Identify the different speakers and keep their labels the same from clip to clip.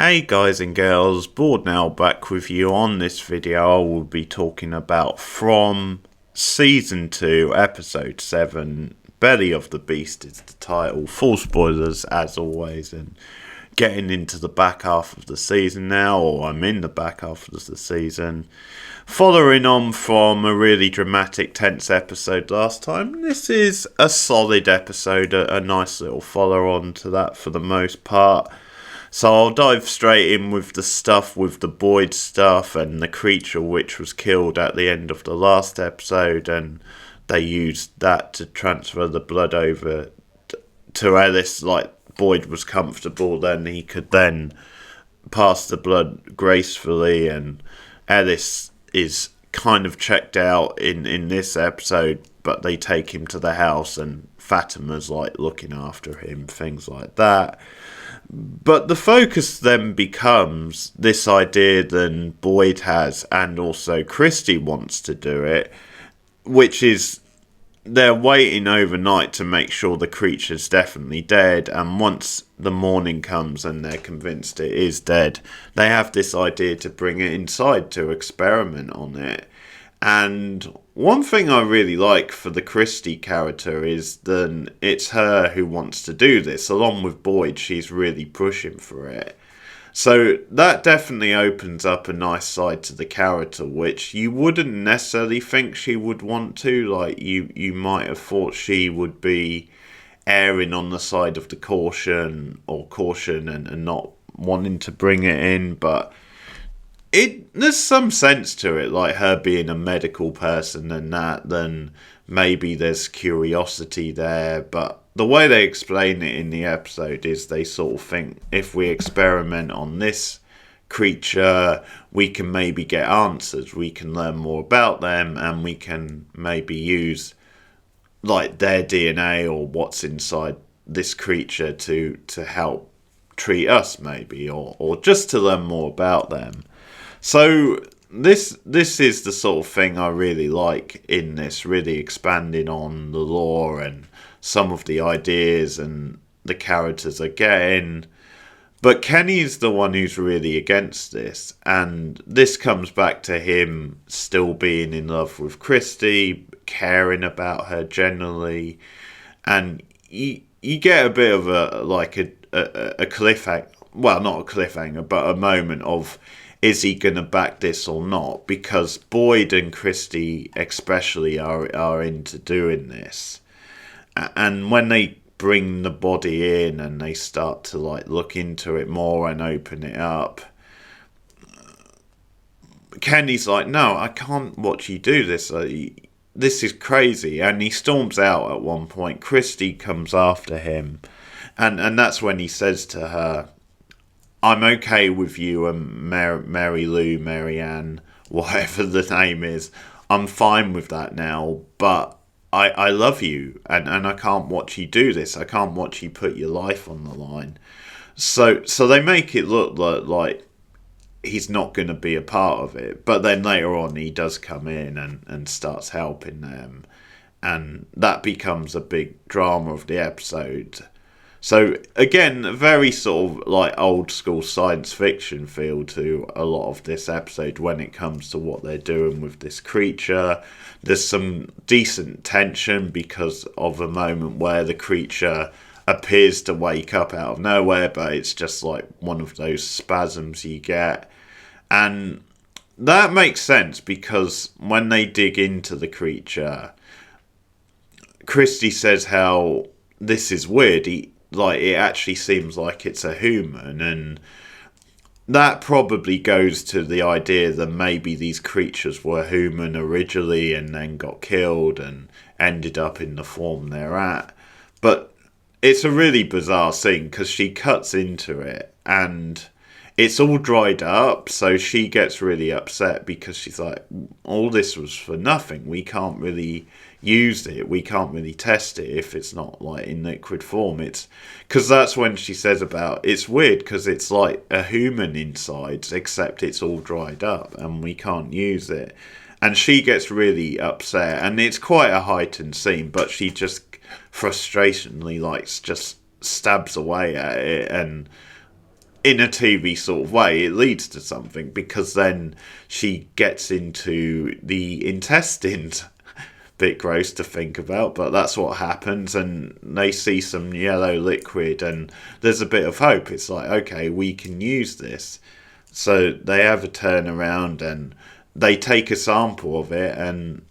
Speaker 1: Hey guys and girls, Bored now back with you. On this video I will be talking about from Season 2, Episode 7, Belly of the Beast is the title. Full spoilers as always, and getting into the back half of the season now, or I'm in the back half of the season. Following on from a really dramatic, tense episode last time, this is a solid episode, a nice little follow on to that for the most part. So I'll dive straight in with the stuff with the Boyd stuff and the creature which was killed at the end of the last episode, and they used that to transfer the blood over to Ellis. Like, Boyd was comfortable, then he could then pass the blood gracefully, and Ellis is kind of checked out in this episode, but they take him to the house and Fatima's like looking after him, things like that. But the focus then becomes this idea that Boyd has, and also Christy wants to do it, which is they're waiting overnight to make sure the creature's definitely dead, and once the morning comes and they're convinced it is dead, they have this idea to bring it inside to experiment on it. And one thing I really like for the Christie character is that it's her who wants to do this. Along with Boyd, she's really pushing for it. So that definitely opens up a nice side to the character, which you wouldn't necessarily think she would want to. Like, you might have thought she would be erring on the side of the caution and not wanting to bring it in, but there's some sense to it, like her being a medical person and that, then maybe there's curiosity there. But the way they explain it in the episode is they sort of think if we experiment on this creature, we can maybe get answers, we can learn more about them, and we can maybe use like their DNA or what's inside this creature to help treat us maybe, or just to learn more about them. So this is the sort of thing I really like in this, really expanding on the lore and some of the ideas and the characters are getting. But Kenny's the one who's really against this, and this comes back to him still being in love with Christy, caring about her generally, and you get a bit of a cliffhanger, well, not a cliffhanger, but a moment of, is he going to back this or not? Because Boyd and Christy especially are into doing this. And when they bring the body in and they start to like look into it more and open it up, Kenny's like, no, I can't watch you do this. This is crazy. And he storms out at one point. Christy comes after him. And that's when he says to her, I'm okay with you and Mary Lou, Marianne, whatever the name is. I'm fine with that now, but I love you, and I can't watch you do this. I can't watch you put your life on the line. So they make it look like he's not going to be a part of it. But then later on, he does come in and starts helping them. And that becomes a big drama of the episode. So again, a very sort of like old school science fiction feel to a lot of this episode when it comes to what they're doing with this creature. There's some decent tension because of a moment where the creature appears to wake up out of nowhere, but it's just like one of those spasms you get. And that makes sense because when they dig into the creature, Christy says how this is weird. It actually seems like it's a human, and that probably goes to the idea that maybe these creatures were human originally and then got killed and ended up in the form they're at. But it's a really bizarre scene because she cuts into it and it's all dried up, so she gets really upset because she's like, all this was for nothing. We can't really use it. We can't really test it if it's not like in liquid form. It's because that's when she says about it's weird because it's like a human inside, except it's all dried up and we can't use it. And she gets really upset, and it's quite a heightened scene, but she just frustratingly just stabs away at it, and in a TV sort of way, it leads to something, because then she gets into the intestines. Bit gross to think about, but that's what happens, and they see some yellow liquid, and there's a bit of hope. It's like, okay, we can use this. So they have a turnaround, and they take a sample of it, and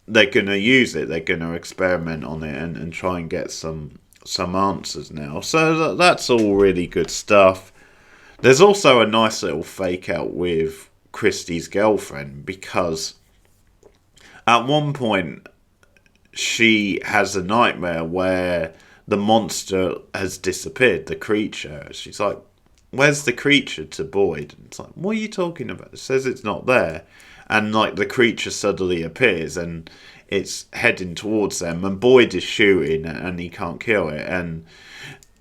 Speaker 1: they're going to use it. They're going to experiment on it and try and get some answers now. So that's all really good stuff. There's also a nice little fake out with Christie's girlfriend, because at one point she has a nightmare where the monster has disappeared, the creature. She's like, where's the creature, to Boyd? And it's like, what are you talking about? It says it's not there. And like the creature suddenly appears and it's heading towards them, and Boyd is shooting and he can't kill it. And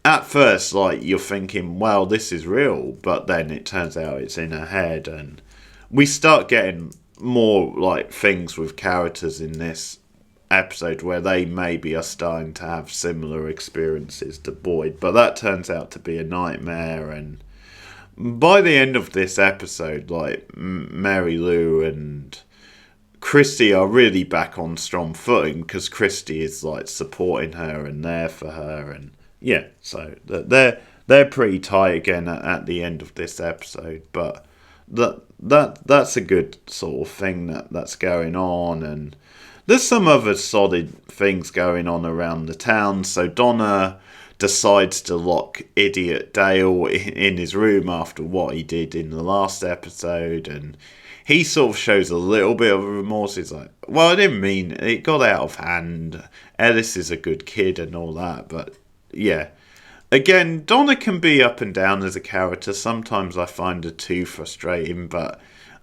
Speaker 1: at first, like, you're thinking, well, this is real, but then it turns out it's in her head, and we start getting more like things with characters in this episode where they maybe are starting to have similar experiences to Boyd, but that turns out to be a nightmare. And by the end of this episode, like, Mary Lou and Christy are really back on strong footing, because Christy is like supporting her and there for her, and yeah, so they're pretty tight again at the end of this episode. But that's a good sort of thing that's going on. And there's some other solid things going on around the town. So Donna decides to lock idiot Dale in his room after what he did in the last episode, and he sort of shows a little bit of remorse. He's like, well, I didn't mean it, got out of hand. Ellis is a good kid and all that, but yeah. Again, Donna can be up and down as a character. Sometimes I find her too frustrating, but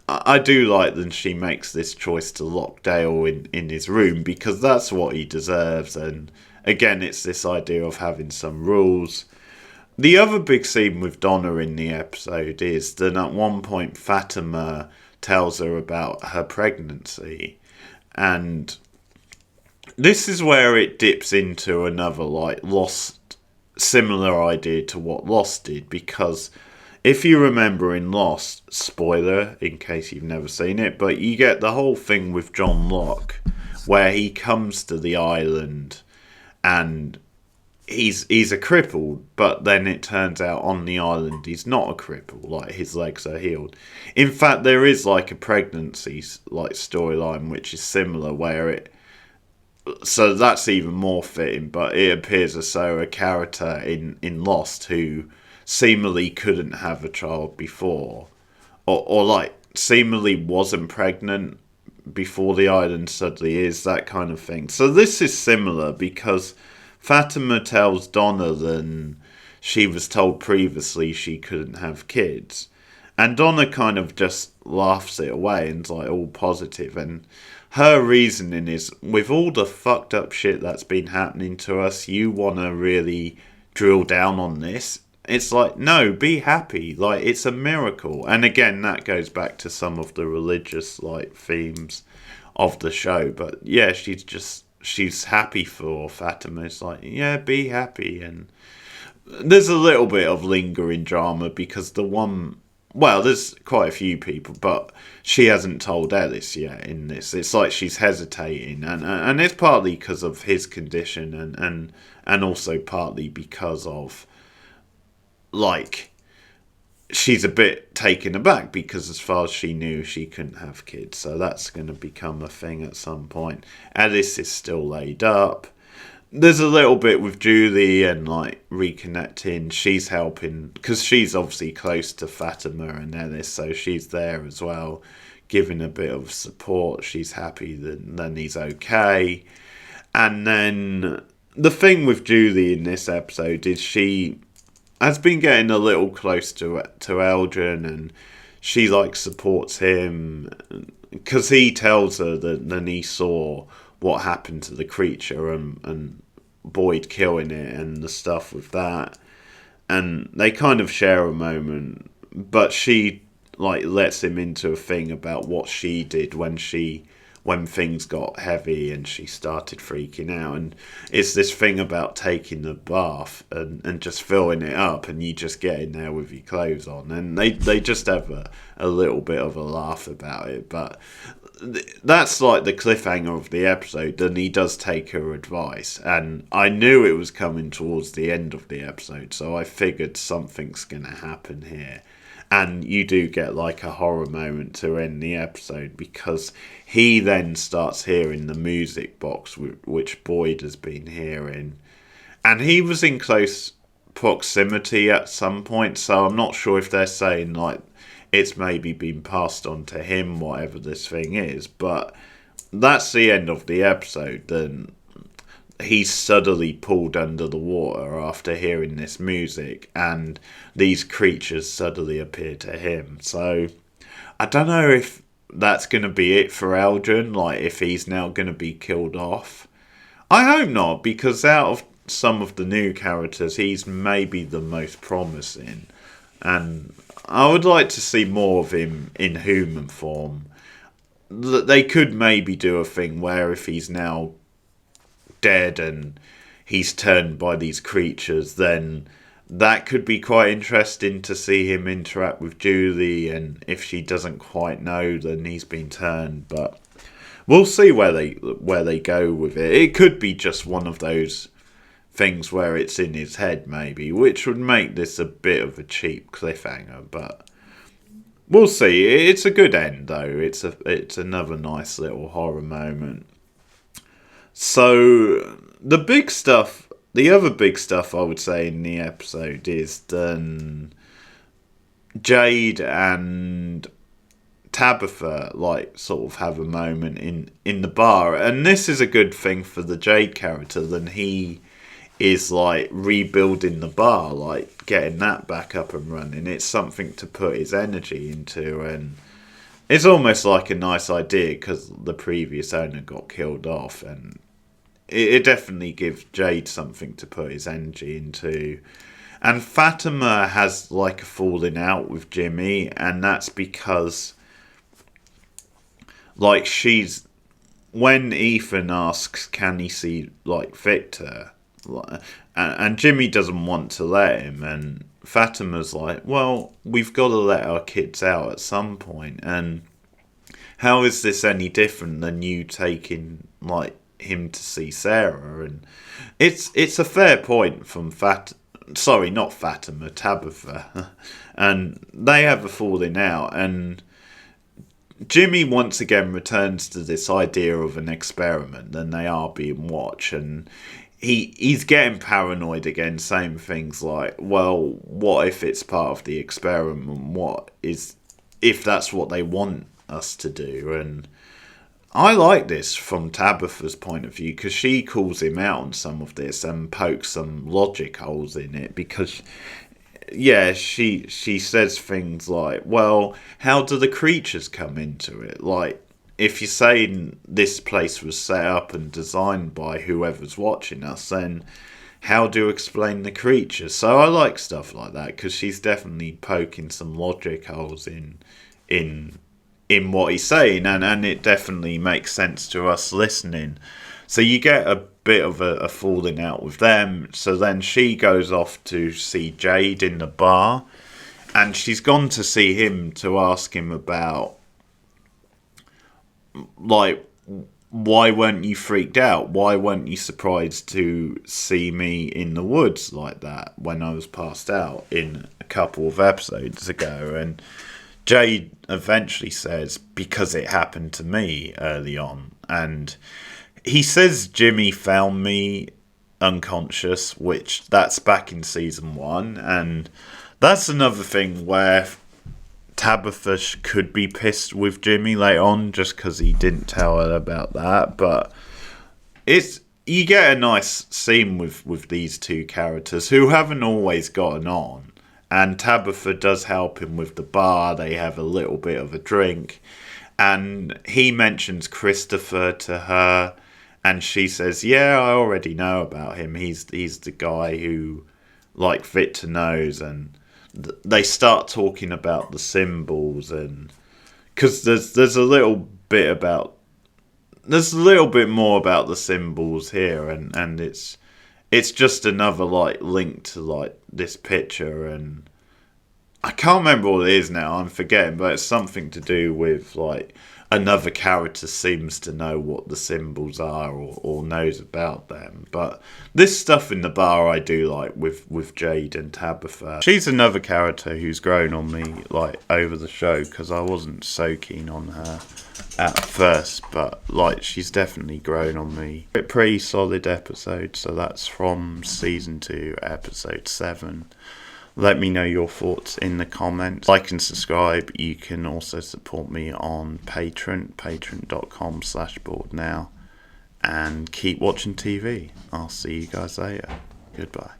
Speaker 1: I do like that she makes this choice to lock Dale in his room, because that's what he deserves. And again, it's this idea of having some rules. The other big scene with Donna in the episode is that at one point Fatima tells her about her pregnancy, and this is where it dips into another like Lost similar idea to what Lost did, because if you remember in Lost, spoiler in case you've never seen it, but you get the whole thing with John Locke where he comes to the island and he's a cripple, but then it turns out on the island he's not a cripple, like his legs are healed. In fact, there is like a pregnancy like storyline which is similar, where it, so that's even more fitting, but it appears as though a character in Lost who seemingly couldn't have a child before, or like seemingly wasn't pregnant before the island suddenly is, that kind of thing. So this is similar, because Fatima tells Donna that she was told previously she couldn't have kids, and Donna kind of just laughs it away and's like all positive. And her reasoning is, with all the fucked up shit that's been happening to us, you want to really drill down on this. It's like, no, be happy. Like, it's a miracle. And again, that goes back to some of the religious like themes of the show. But yeah, she's happy for Fatima. It's like, yeah, be happy. And there's a little bit of lingering drama, because there's quite a few people, but she hasn't told Ellis yet in this. It's like she's hesitating, and it's partly because of his condition, and also partly because of, like, she's a bit taken aback, because as far as she knew, she couldn't have kids. So that's going to become a thing at some point. Ellis is still laid up. There's a little bit with Julie and like reconnecting. She's helping because she's obviously close to Fatima and Ellis, so she's there as well, giving a bit of support. She's happy that then he's okay. And then the thing with Julie in this episode is she has been getting a little close to Eldrin, and she like supports him because he tells her that then he saw what happened to the creature and Boyd killing it and the stuff with that, and they kind of share a moment, but she like lets him into a thing about what she did when she when things got heavy and she started freaking out. And it's this thing about taking the bath and just filling it up, and you just get in there with your clothes on, and they just have a little bit of a laugh about it. But that's like the cliffhanger of the episode, and he does take her advice, and I knew it was coming towards the end of the episode, so I figured something's gonna happen here. And you do get like a horror moment to end the episode, because he then starts hearing the music box which Boyd has been hearing, and he was in close proximity at some point, so I'm not sure if they're saying like it's maybe been passed on to him, whatever this thing is. But that's the end of the episode. Then he's suddenly pulled under the water after hearing this music, and these creatures suddenly appear to him. So I don't know if that's going to be it for Eldrin, like if he's now going to be killed off. I hope not, because out of some of the new characters, he's maybe the most promising, and I would like to see more of him in human form. They could maybe do a thing where if he's now dead and he's turned by these creatures, then that could be quite interesting to see him interact with Julie, and if she doesn't quite know, then he's been turned. But we'll see where they go with it. It could be just one of those things where it's in his head, maybe, which would make this a bit of a cheap cliffhanger, but we'll see. It's a good end, though. It's another nice little horror moment. So the other big stuff I would say in the episode is then Jade and Tabitha like sort of have a moment in the bar, and this is a good thing for the Jade character. Then he is like rebuilding the bar, like getting that back up and running. It's something to put his energy into, and it's almost like a nice idea because the previous owner got killed off, and it definitely gives Jade something to put his energy into. And Fatima has like a falling out with Jimmy, and that's because like when Ethan asks can he see like Victor, and Jimmy doesn't want to let him, and Fatima's like, well, we've got to let our kids out at some point, and how is this any different than you taking like him to see Sarah? And it's a fair point from not Fatima, Tabitha. And they have a falling out, and Jimmy once again returns to this idea of an experiment, and they are being watched, and he's getting paranoid again, saying things like, well, what if it's part of the experiment? What is if that's what they want us to do? And I like this from Tabitha's point of view, because she calls him out on some of this and pokes some logic holes in it, because yeah, she says things like, well, how do the creatures come into it? Like, if you're saying this place was set up and designed by whoever's watching us, then how do you explain the creatures? So I like stuff like that, because she's definitely poking some logic holes in what he's saying, and it definitely makes sense to us listening. So you get a bit of a falling out with them. So then she goes off to see Jade in the bar, and she's gone to see him to ask him about, like, why weren't you freaked out? Why weren't you surprised to see me in the woods like that when I was passed out in a couple of episodes ago? And Jade eventually says, because it happened to me early on. And he says Jimmy found me unconscious, which that's back in season 1. And that's another thing where Tabitha could be pissed with Jimmy later on just because he didn't tell her about that. But you get a nice scene with these two characters who haven't always gotten on. And Tabitha does help him with the bar. They have a little bit of a drink. And he mentions Christopher to her. And she says, yeah, I already know about him. He's the guy who, like, Victor knows. And they start talking about the symbols. And because there's a little bit about there's a little bit more about the symbols here, and it's just another like link to like this picture, and I can't remember what it is now. I'm forgetting, but it's something to do with like another character seems to know what the symbols are, or knows about them. But this stuff in the bar I do like with Jade and Tabitha. She's another character who's grown on me like over the show, because I wasn't so keen on her at first, but like she's definitely grown on me. A pretty solid episode. So that's from season 2, episode 7. Let me know your thoughts in the comments. Like and subscribe. You can also support me on Patreon, patreon.com/borednow. And keep watching TV. I'll see you guys later. Goodbye.